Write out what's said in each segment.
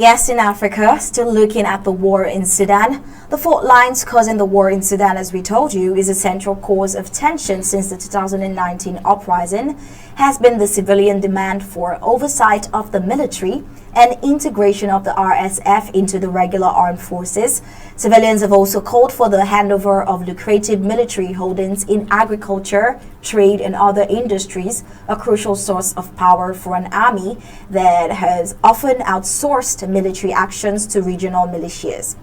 Yes, in Africa, still looking at the war in Sudan. The fault lines causing the war in Sudan, as we told you, is a central cause of tension since the 2019 uprising, has been the civilian demand for oversight of the military and integration of the RSF into the regular armed forces. Civilians have also called for the handover of lucrative military holdings in agriculture, trade, and other industries, a crucial source of power for an army that has often outsourced military actions to regional militias.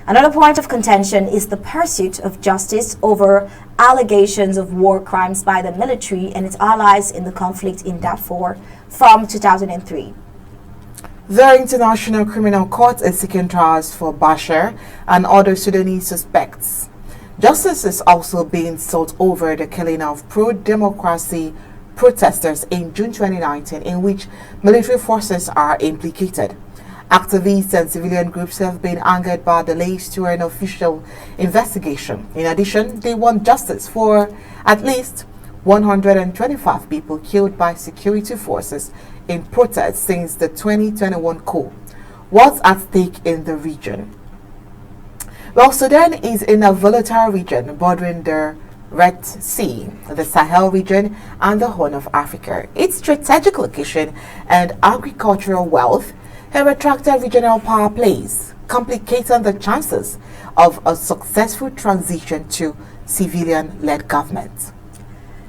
Another point of contention is the pursuit of justice over allegations of war crimes by the military and its allies in the conflict in Darfur from 2003. The International Criminal Court is seeking trials for Bashir and other Sudanese suspects. Justice is also being sought over the killing of pro-democracy protesters in June 2019, in which military forces are implicated. Activists and civilian groups have been angered by delays to an official investigation. In addition, they want justice for at least 125 people killed by security forces in protests since the 2021 coup. What's at stake in the region? Well, Sudan is in a volatile region bordering the Red Sea, the Sahel region, and the Horn of Africa. Its strategic location and agricultural wealth have attracted regional power plays, complicating the chances of a successful transition to civilian-led government.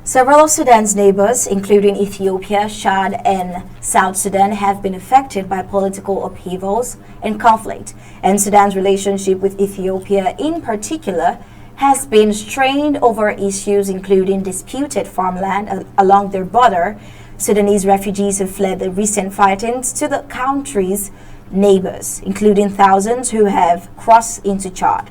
Several of Sudan's neighbors, including Ethiopia, Chad, and South Sudan, have been affected by political upheavals and conflict, and Sudan's relationship with Ethiopia in particular has been strained over issues including disputed farmland along their border. Sudanese refugees have fled the recent fightings to the country's neighbors, including thousands who have crossed into Chad.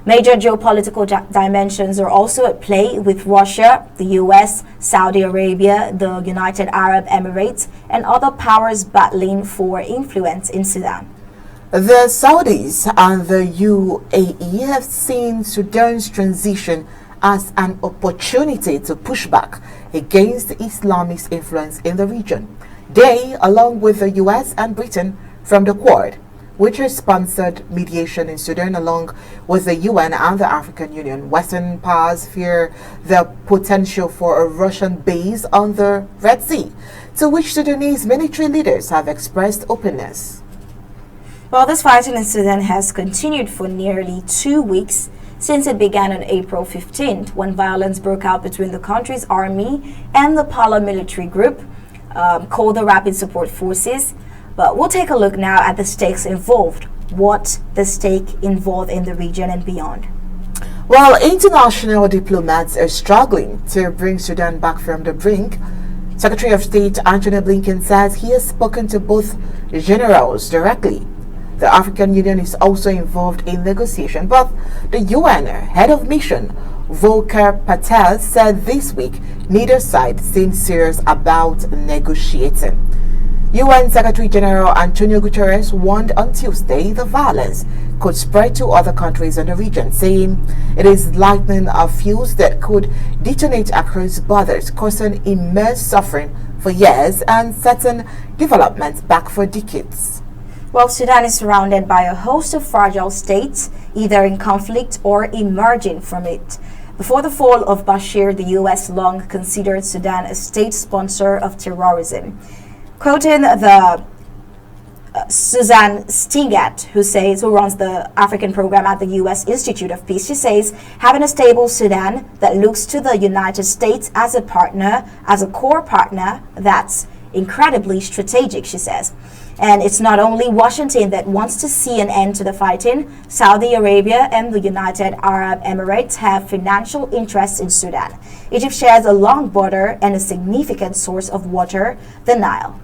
Major geopolitical dimensions are also at play, with Russia, the US, Saudi Arabia, the United Arab Emirates, and other powers battling for influence in Sudan. The Saudis and the UAE have seen Sudan's transition as an opportunity to push back against Islamist influence in the region. They, along with the US and Britain from the Quad, which has sponsored mediation in Sudan along with the UN and the African Union. Western powers fear the potential for a Russian base on the Red Sea, to which Sudanese military leaders have expressed openness. Well, this fighting in Sudan has continued for nearly 2 weeks since it began on April 15th, when violence broke out between the country's army and the paramilitary group called the Rapid Support Forces. But we'll take a look now at the stakes involved, what the stake involved in the region and beyond. While international diplomats are struggling to bring Sudan back from the brink, Secretary of State António Blinken says he has spoken to both generals directly. The African Union is also involved in negotiation, but the UN head of mission, Volker Patel, said this week neither side seems serious about negotiating. UN Secretary General António Guterres warned on Tuesday the violence could spread to other countries in the region, saying it is lightning a fuse that could detonate across borders, causing immense suffering for years and setting developments back for decades. Well, Sudan is surrounded by a host of fragile states, either in conflict or emerging from it. Before the fall of Bashir, the U.S. long considered Sudan a state sponsor of terrorism. Quoting the Susan Stingat, who runs the African program at the U.S. Institute of Peace, she says, having a stable Sudan that looks to the United States as a partner, as a core partner, that's incredibly strategic, she says. And it's not only Washington that wants to see an end to the fighting. Saudi Arabia and the United Arab Emirates have financial interests in Sudan. Egypt shares a long border and a significant source of water, the Nile.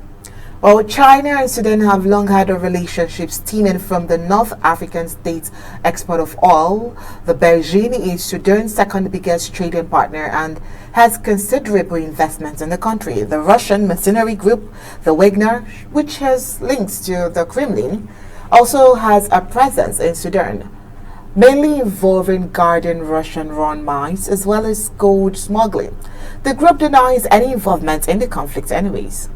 Well, China and Sudan have long had a relationship stemming from the North African state's export of oil. The Beijing is Sudan's second biggest trading partner and has considerable investments in the country. The Russian mercenary group, the Wagner, which has links to the Kremlin, also has a presence in Sudan, mainly involving guarding Russian-run mines as well as gold smuggling. The group denies any involvement in the conflict anyways.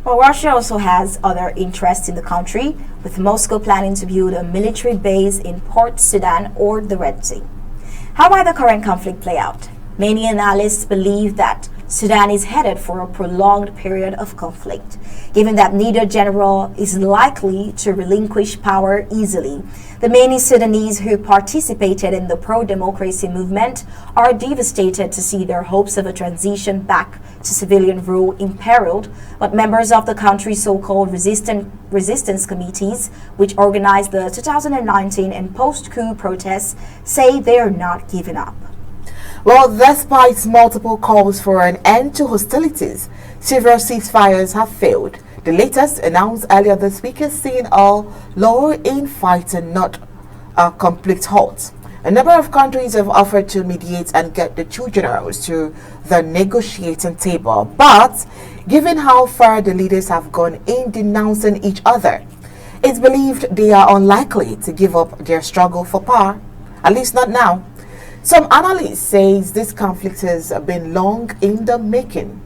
Well, Russia also has other interests in the country, with Moscow planning to build a military base in Port Sudan or the Red Sea. How might the current conflict play out? Many analysts believe that Sudan is headed for a prolonged period of conflict, given that neither general is likely to relinquish power easily. The many Sudanese who participated in the pro-democracy movement are devastated to see their hopes of a transition back to civilian rule imperiled, but members of the country's so-called resistance committees, which organized the 2019 and post-coup protests, say they are not giving up. Well, despite multiple calls for an end to hostilities, several ceasefires have failed. The latest, announced earlier this week, is seeing a lull in fighting, not a complete halt. A number of countries have offered to mediate and get the two generals to the negotiating table, but given how far the leaders have gone in denouncing each other, it's believed they are unlikely to give up their struggle for power, at least not now. Some analysts say this conflict has been long in the making.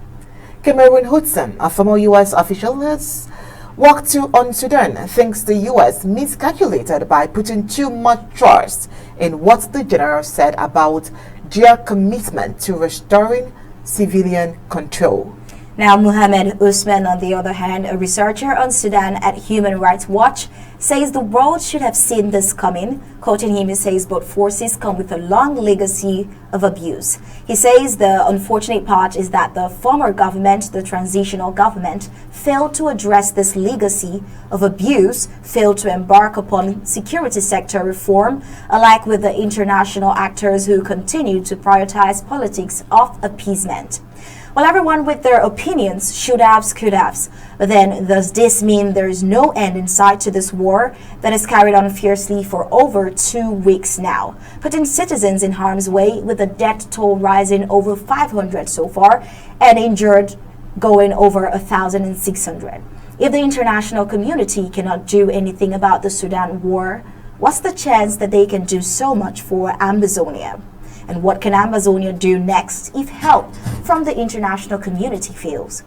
Cameron Hudson, a former U.S. official, has worked on Sudan, thinks the U.S. miscalculated by putting too much trust in what the general said about their commitment to restoring civilian control. Now, Mohamed Usman, on the other hand, a researcher on Sudan at Human Rights Watch, says the world should have seen this coming. Quoting him, he says both forces come with a long legacy of abuse. He says the unfortunate part is that the former government, the transitional government, failed to address this legacy of abuse, failed to embark upon security sector reform, alike with the international actors who continue to prioritize politics of appeasement. Well, everyone with their opinions, should-haves, could-haves. But then, does this mean there is no end in sight to this war that is carried on fiercely for over 2 weeks now, putting citizens in harm's way, with the death toll rising over 500 so far and injured going over 1,600? If the international community cannot do anything about the Sudan war, what's the chance that they can do so much for Amazonia? And what can Amazonia do next if help from the international community fails?